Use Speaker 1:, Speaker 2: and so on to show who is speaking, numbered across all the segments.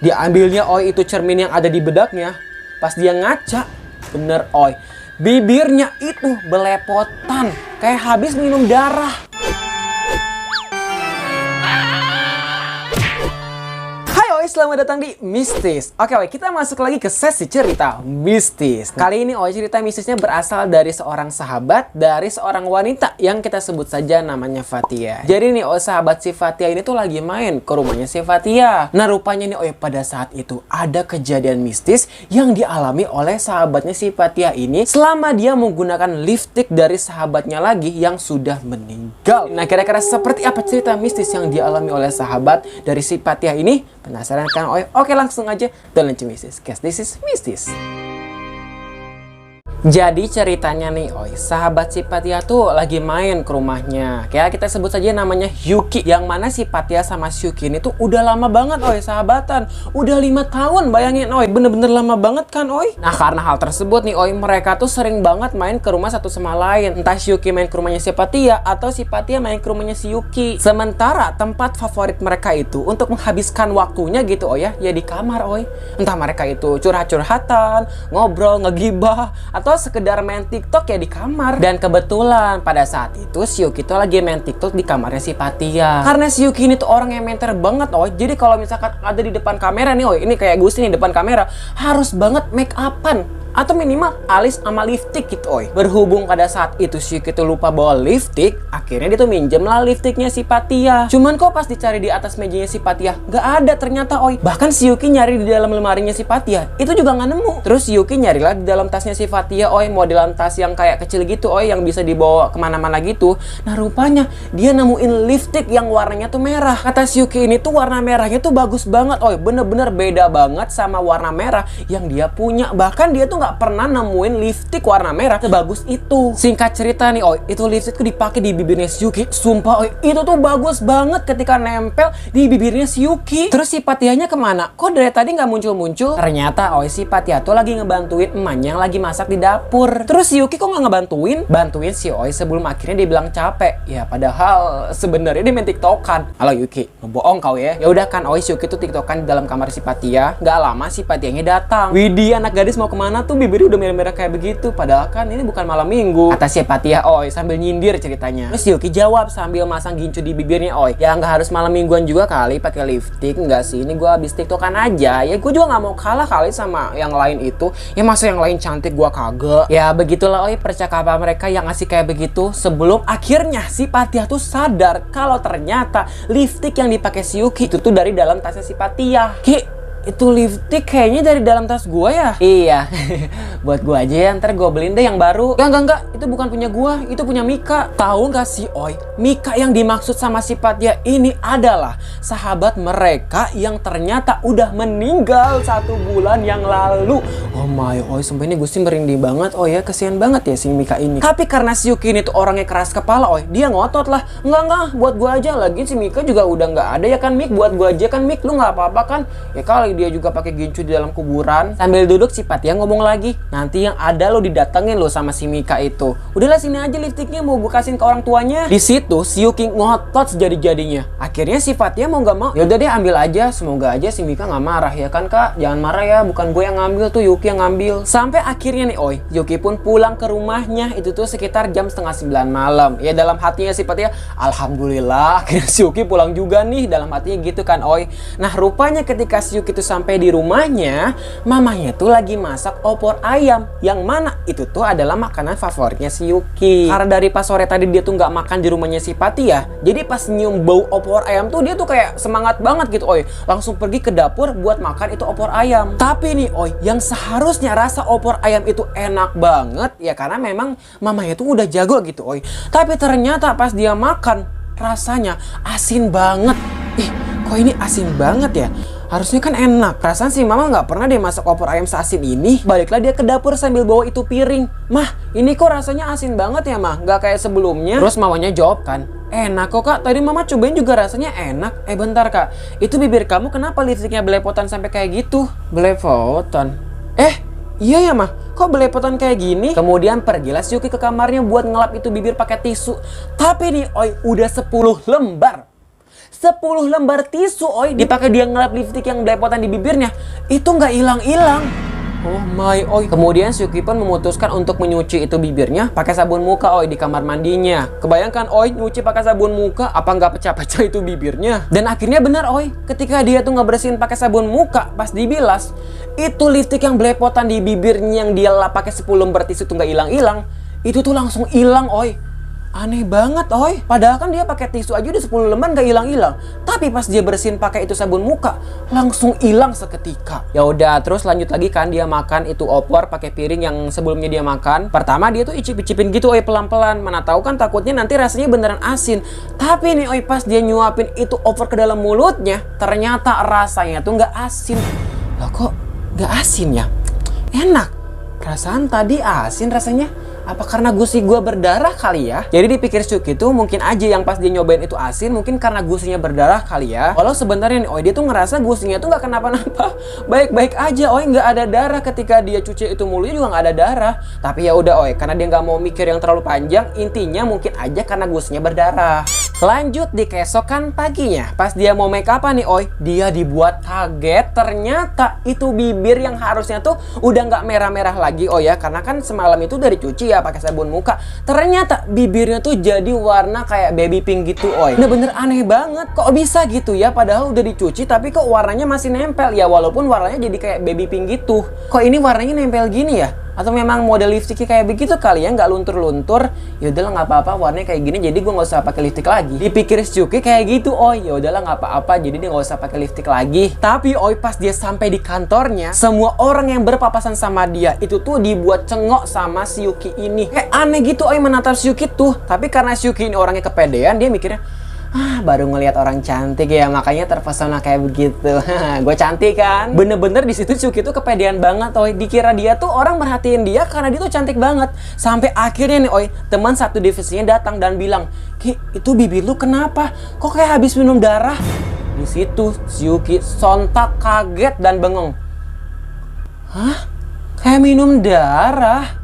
Speaker 1: Diambilnya oi itu cermin yang ada di bedaknya. Pas dia ngaca, bener oi, bibirnya itu belepotan kayak habis minum darah. Selamat datang di Mistis. Oke, kita masuk lagi ke sesi cerita mistis. Kali ini cerita mistisnya berasal dari seorang sahabat, dari seorang wanita yang kita sebut saja namanya Fatia. Jadi nih sahabat si Fatia ini tuh lagi main ke rumahnya si Fatia. Nah rupanya nih pada saat itu ada kejadian mistis yang dialami oleh sahabatnya si Fatia ini selama dia menggunakan lipstick dari sahabatnya lagi yang sudah meninggal. Nah kira-kira seperti apa cerita mistis yang dialami oleh sahabat dari si Fatia ini? Penasaran kan? Oke langsung aja Dolenci Mistis, cause this is mistis. Jadi ceritanya nih sahabat si Fatia tuh lagi main ke rumahnya. Kayak kita sebut saja namanya Yuki. Yang mana si Fatia sama si Yuki ini tuh udah lama banget sahabatan. Udah 5 tahun, bayangin bener-bener lama banget kan Nah karena hal tersebut nih mereka tuh sering banget main ke rumah satu sama lain. Entah si Yuki main ke rumahnya si Fatia atau si Fatia main ke rumahnya si Yuki. Sementara tempat favorit mereka itu untuk menghabiskan waktunya gitu ya di kamar Entah mereka itu curhat-curhatan, ngobrol, ngegibah, atau sekedar main TikTok ya di kamar. Dan kebetulan pada saat itu si Yuki tuh lagi main TikTok di kamarnya si Fatia. Karena si Yuki ini tuh orang yang menter banget jadi kalau misalkan ada di depan kamera nih ini kayak gue sih nih depan kamera harus banget make upan atau minimal alis sama lipstick gitu Berhubung pada saat itu si Yuki tuh lupa bawa lipstick, akhirnya dia tuh minjem lah lipsticknya si Fatia. Cuman kok pas dicari di atas mejanya si Fatia nggak ada ternyata Bahkan si Yuki nyari di dalam lemarinya si Fatia itu juga nggak nemu. Terus si Yuki nyari lah di dalam tasnya si Fatia modelan tas yang kayak kecil gitu yang bisa dibawa kemana-mana gitu. Nah rupanya dia nemuin lipstick yang warnanya tuh merah. Kata si Yuki ini tuh warna merahnya tuh bagus banget bener-bener beda banget sama warna merah yang dia punya. Bahkan dia tuh nggak pernah nemuin lipstick warna merah sebagus itu. Singkat cerita nih itu lipstick tuh dipakai di bibirnya si Yuki. Sumpah itu tuh bagus banget ketika nempel di bibirnya si Yuki. Terus si Fatianya kemana? Kok dari tadi nggak muncul-muncul? Ternyata si Fatia tuh lagi ngebantuin emaknya yang lagi masak di dapur. Terus si Yuki kok nggak ngebantuin? Bantuin si sebelum akhirnya dia bilang capek. Ya padahal sebenarnya dia main TikTokan. Halo Yuki, ngebohong kau ya. Ya udah kan si Yuki tuh TikTokan di dalam kamar si Fatia. Nggak lama si Fatianya datang. Widih anak gadis mau kemana tuh? Bibirnya udah merah-merah kayak begitu. Padahal kan ini bukan malam minggu. Kata si Fatia sambil nyindir ceritanya. Terus Yuki jawab sambil masang gincu di bibirnya ya nggak harus malam mingguan juga kali pakai lipstick. Enggak sih, ini gue habis TikTokan aja. Ya gue juga nggak mau kalah kali sama yang lain itu. Ya masa yang lain cantik gue kagak. Ya begitulah percakapan mereka yang asik kayak begitu. Sebelum akhirnya si Fatia tuh sadar kalau ternyata lipstick yang dipakai si Yuki itu tuh dari dalam tasnya si Fatia. Itu lipstick kayaknya dari dalam tas gua ya? Iya, buat gua aja ya, ntar gua beliin deh yang baru. Enggak, itu bukan punya gua, itu punya Mika. Tahu nggak sih Mika yang dimaksud sama si Fatia ini adalah sahabat mereka yang ternyata udah meninggal 1 bulan yang lalu. Oh my, sumpah ini gue sih merinding banget ya, kesian banget ya si Mika ini. Tapi karena si Yuki ini tuh orangnya keras kepala dia ngotot lah. Enggak, buat gua aja. Lagi si Mika juga udah nggak ada ya kan Mik, buat gua aja kan Mik, lu nggak apa-apa kan? Ya kali dia juga pakai gincu di dalam kuburan. Sambil duduk si Fatia ngomong lagi, nanti yang ada lo didatengin lo sama si Mika itu. Udahlah sini aja lipstiknya, mau gue kasihin ke orang tuanya. Di situ si Yuki ngotot sejadi-jadinya. Akhirnya si Fatia mau nggak mau, yaudah deh ambil aja. Semoga aja si Mika nggak marah ya kan kak. Jangan marah ya, bukan gue yang ngambil tuh, Yuki yang ngambil. Sampai akhirnya nih Yuki pun pulang ke rumahnya itu tuh sekitar jam 8:30 malam. Ya dalam hatinya si Fatia, alhamdulillah akhirnya si Yuki pulang juga nih, dalam hatinya gitu kan Nah rupanya ketika si Yuki tuh sampai di rumahnya, mamanya tuh lagi masak opor ayam, yang mana itu tuh adalah makanan favoritnya si Yuki. Karena dari pas sore tadi dia tuh nggak makan di rumahnya si Fatia, jadi pas nyium bau opor ayam tuh dia tuh kayak semangat banget gitu langsung pergi ke dapur buat makan itu opor ayam. Tapi nih yang seharusnya rasa opor ayam itu enak banget ya karena memang mamanya tuh udah jago gitu tapi ternyata pas dia makan rasanya asin banget. Kok ini asin banget ya? Harusnya kan enak. Perasaan sih mama nggak pernah deh masak opor ayam seasin ini. Baliklah dia ke dapur sambil bawa itu piring. Mah, ini kok rasanya asin banget ya mah? Nggak kayak sebelumnya. Terus mamanya jawab kan, enak kok kak, tadi mama cobain juga rasanya enak. Bentar kak, itu bibir kamu kenapa lipstiknya belepotan sampai kayak gitu? Belepotan? Iya ya mah, kok belepotan kayak gini? Kemudian pergilah si Yuki ke kamarnya buat ngelap itu bibir pakai tisu. Tapi nih udah 10 lembar. 10 lembar tisu oi dipakai dia ngelap lipstick yang belepotan di bibirnya. Itu nggak hilang-hilang. Oh my oi. Kemudian Syuki pun memutuskan untuk menyuci itu bibirnya pakai sabun muka oi di kamar mandinya. Kebayangkan oi nyuci pakai sabun muka, apa nggak pecah-pecah itu bibirnya? Dan akhirnya benar oi, ketika dia tuh ngebersihin pakai sabun muka, pas dibilas, itu lipstick yang belepotan di bibirnya yang dia lap pakai 10 lembar tisu tuh nggak hilang-hilang. Itu tuh langsung hilang oi. Aneh banget oi. Padahal kan dia pakai tisu aja udah 10 lembar nggak hilang-hilang. Tapi pas dia bersihin pakai itu sabun muka, langsung hilang seketika. Ya udah, terus lanjut lagi kan dia makan itu opor pakai piring yang sebelumnya dia makan. Pertama dia tuh icip-icipin gitu oi pelan-pelan. Mana tahu kan takutnya nanti rasanya beneran asin. Tapi nih oi pas dia nyuapin itu opor ke dalam mulutnya, ternyata rasanya tuh nggak asin. Lah kok nggak asin ya? Enak. Perasaan tadi asin rasanya. Apa karena gusi gua berdarah kali ya? Jadi dipikir Syuki tuh mungkin aja yang pas dia nyobain itu asin, mungkin karena gusinya berdarah kali ya. Walau sebenarnya nih oi dia tuh ngerasa gusinya tuh nggak kenapa-napa, baik-baik aja oi, nggak ada darah ketika dia cuci itu mulutnya juga nggak ada darah. Tapi ya udah oi, karena dia nggak mau mikir yang terlalu panjang, intinya mungkin aja karena gusinya berdarah. Lanjut di keesokan paginya, pas dia mau make up nih oi, dia dibuat kaget. Ternyata itu bibir yang harusnya tuh udah nggak merah-merah lagi oh ya, karena kan semalam itu udah dicuci ya pakai sabun muka. Ternyata bibirnya tuh jadi warna kayak baby pink gitu oi. Bener-bener aneh banget, kok bisa gitu ya? Padahal udah dicuci tapi kok warnanya masih nempel ya, walaupun warnanya jadi kayak baby pink gitu. Kok ini warnanya nempel gini ya? Atau memang model lipstiknya kayak begitu kali ya, nggak luntur-luntur. Ya udahlah nggak apa-apa, warnanya kayak gini jadi gue nggak usah pakai lipstik lagi. Dipikir Syuki kayak gitu, oh ya udahlah nggak apa-apa, jadi dia nggak usah pakai lipstik lagi. Tapi oi pas dia sampai di kantornya, semua orang yang berpapasan sama dia itu tuh dibuat cengok sama si Yuki ini. Kayak aneh gitu oi menatap Syuki tuh. Tapi karena Syuki ini orangnya kepedean, dia mikirnya, baru ngelihat orang cantik ya, makanya terpesona kayak begitu. Gue cantik kan? Bener-bener di situ Syuki tuh kepedean banget, oi. Dikira dia tuh orang merhatiin dia karena dia tuh cantik banget. Sampai akhirnya nih, oi, teman satu divisinya datang dan bilang, Ki, itu bibir lu kenapa? Kok kayak habis minum darah? Di situ Syuki sontak kaget dan bengong. Hah? Kayak minum darah?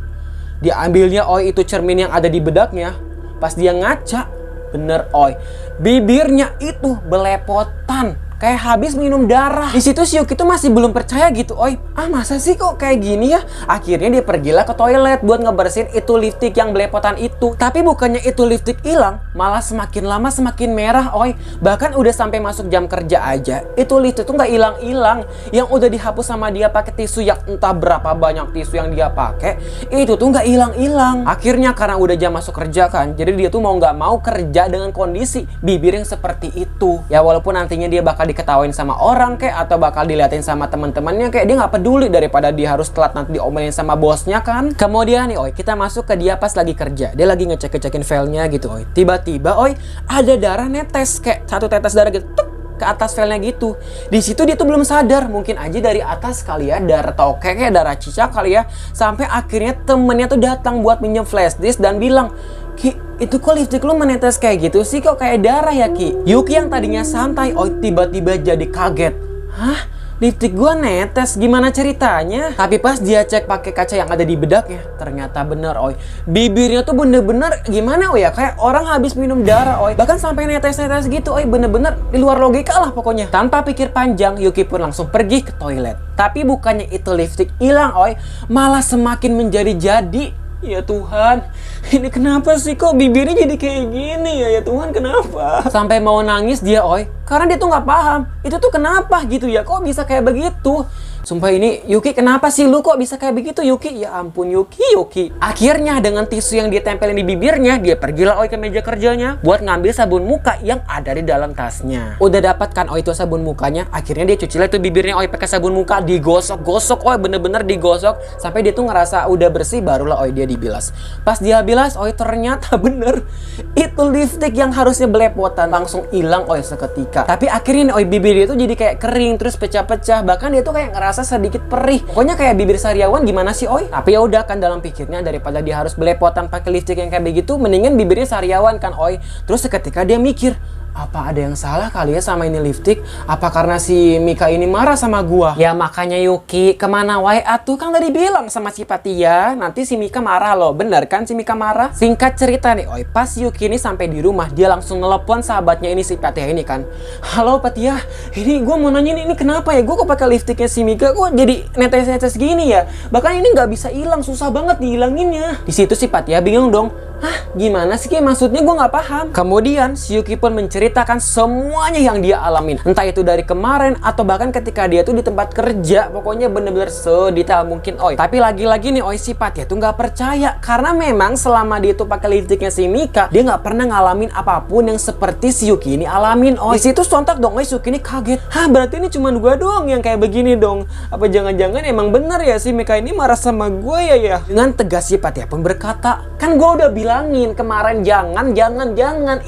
Speaker 1: Diambilnya oi itu cermin yang ada di bedaknya. Pas dia ngaca, bener oi, bibirnya itu belepotan kayak habis minum darah. Di situ Syuki tuh masih belum percaya gitu oi. Masa sih kok kayak gini ya? Akhirnya dia pergilah ke toilet buat ngebersihin itu lipstick yang belepotan itu. Tapi bukannya itu lipstick hilang, malah semakin lama semakin merah oi. Bahkan udah sampai masuk jam kerja aja, itu lipstick tuh nggak hilang-hilang. Yang udah dihapus sama dia pakai tisu yang entah berapa banyak tisu yang dia pakai, itu tuh nggak hilang-hilang. Akhirnya karena udah jam masuk kerja kan, jadi dia tuh mau nggak mau kerja dengan kondisi bibir yang seperti itu. Ya walaupun nantinya dia bakal diketawain sama orang kayak atau bakal diliatin sama teman-temannya, kayak dia nggak peduli daripada dia harus telat nanti diomelin sama bosnya kan. Kemudian nih oi, kita masuk ke dia pas lagi kerja. Dia lagi ngecek-ngecekin filenya gitu oi. Tiba-tiba oi ada darah netes kayak satu tetes darah gitu ke atas filenya gitu. Di situ dia tuh belum sadar, mungkin aja dari atas kali ya, darah toke kayak darah cicak kali ya. Sampai akhirnya temennya tuh datang buat minjem flash disk dan bilang, Ki, itu kok lipstick lu menetes kayak gitu sih, kok kayak darah ya Ki? Yuki yang tadinya santai, oi tiba-tiba jadi kaget. Hah? Lipstick gua netes, gimana ceritanya? Tapi pas dia cek pakai kaca yang ada di bedaknya, ternyata bener oi. Bibirnya tuh bener-bener gimana oi ya? Kayak orang habis minum darah oi. Bahkan sampai netes-netes gitu oi, bener-bener di luar logika lah pokoknya. Tanpa pikir panjang, Yuki pun langsung pergi ke toilet. Tapi bukannya itu lipstick hilang oi, malah semakin menjadi-jadi. Ya Tuhan, ini kenapa sih kok bibirnya jadi kayak gini ya? Ya Tuhan, kenapa? Sampai mau nangis dia oi, karena dia tuh nggak paham itu tuh kenapa gitu ya, kok bisa kayak begitu. Sumpah ini, Yuki kenapa sih lu kok bisa kayak begitu Yuki? Ya ampun Yuki. Akhirnya dengan tisu yang dia tempelin di bibirnya, dia pergilah oi ke meja kerjanya buat ngambil sabun muka yang ada di dalam tasnya. Udah dapat kan oi itu sabun mukanya, akhirnya dia cuci lah tuh bibirnya oi pakai sabun muka, digosok-gosok oi, bener-bener digosok sampai dia tuh ngerasa udah bersih, barulah oi dia dibilas. Pas dia bilas oi ternyata bener itu lipstick yang harusnya belepotan langsung hilang oi seketika. Tapi akhirnya oi bibir dia tuh jadi kayak kering terus pecah-pecah, bahkan dia tuh kayak ngerasa sedikit perih. Pokoknya kayak bibir sariawan gimana sih oi? Tapi ya udah kan dalam pikirnya daripada dia harus belepotan pakai lipstick yang kayak begitu, mendingan bibirnya sariawan kan oi. Terus seketika dia mikir, apa ada yang salah kali ya sama ini lipstick? Apa karena si Mika ini marah sama gua? Ya makanya Yuki, kemana wae atuh, kan tadi bilang sama si Patia, nanti si Mika marah loh. Bener kan si Mika marah? Singkat cerita nih, oi, pas Yuki ini sampai di rumah, dia langsung nelpon sahabatnya ini si Patia ini kan. Halo Patia, ini gua mau nanya ini kenapa ya? Gua kok pakai lipstiknya si Mika kok jadi netes-netes gini ya? Bahkan ini nggak bisa hilang, susah banget dihilanginnya. Di situ si Patia bingung dong. Hah, gimana sih Ki? Maksudnya gue nggak paham. Kemudian si Yuki pun menceritakan semuanya yang dia alamin. Entah itu dari kemarin atau bahkan ketika dia tuh di tempat kerja. Pokoknya bener-bener sedetail mungkin oi. Tapi lagi-lagi nih oi, si Patia tuh nggak percaya. Karena memang selama dia tuh pakai lipstiknya si Mika, dia nggak pernah ngalamin apapun yang seperti si Yuki ini alamin oi. Di situ sontak dong oi, si Yuki ini kaget. Hah, berarti ini cuma gue doang yang kayak begini dong. Apa jangan-jangan emang bener ya si Mika ini marah sama gue ya? Dengan tegas si Patia pun berkata, kan gue udah bilangin kemarin jangan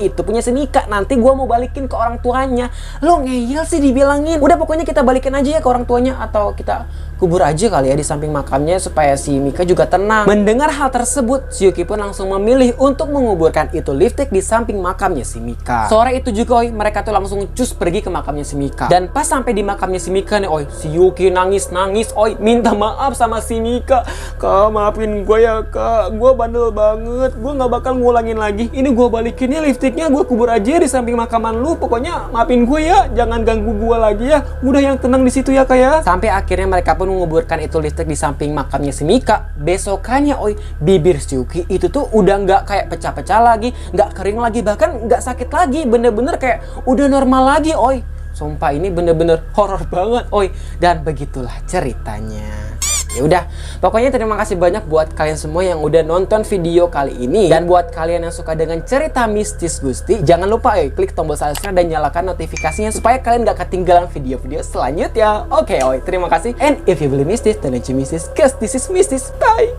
Speaker 1: itu punya si Mika, nanti gua mau balikin ke orang tuanya. Lo ngeyel sih dibilangin. Udah pokoknya kita balikin aja ya ke orang tuanya, atau kita kubur aja kali ya di samping makamnya supaya si Mika juga tenang. Mendengar hal tersebut, si Yuki pun langsung memilih untuk menguburkan itu lipstick di samping makamnya si Mika. Sore itu juga oi, mereka tuh langsung cus pergi ke makamnya si Mika. Dan pas sampai di makamnya si Mika nih oi, si Yuki nangis oi, minta maaf sama si Mika. Kak, maafin gue ya kak, gue bandel banget, gue nggak bakal ngulangin lagi. Ini gue balikinnya lipstiknya, gue kubur aja di samping makaman lu. Pokoknya maafin gue ya, jangan ganggu gue lagi ya. Udah yang tenang di situ ya kak ya. Sampai akhirnya mereka pun menguburkan itu lipstik di samping makamnya si Mika. Besokannya oi, bibir si Yuki itu tuh udah nggak kayak pecah-pecah lagi, nggak kering lagi, bahkan nggak sakit lagi. Bener-bener kayak udah normal lagi oi. Sumpah ini bener-bener horor banget oi. Dan begitulah ceritanya. Ya udah, pokoknya terima kasih banyak buat kalian semua yang udah nonton video kali ini. Dan buat kalian yang suka dengan cerita mistis Gusti, jangan lupa klik tombol subscribe dan nyalakan notifikasinya supaya kalian gak ketinggalan video-video selanjutnya. Oke, terima kasih. And if you believe mistis, don't you mistis, cause this is mistis. Bye!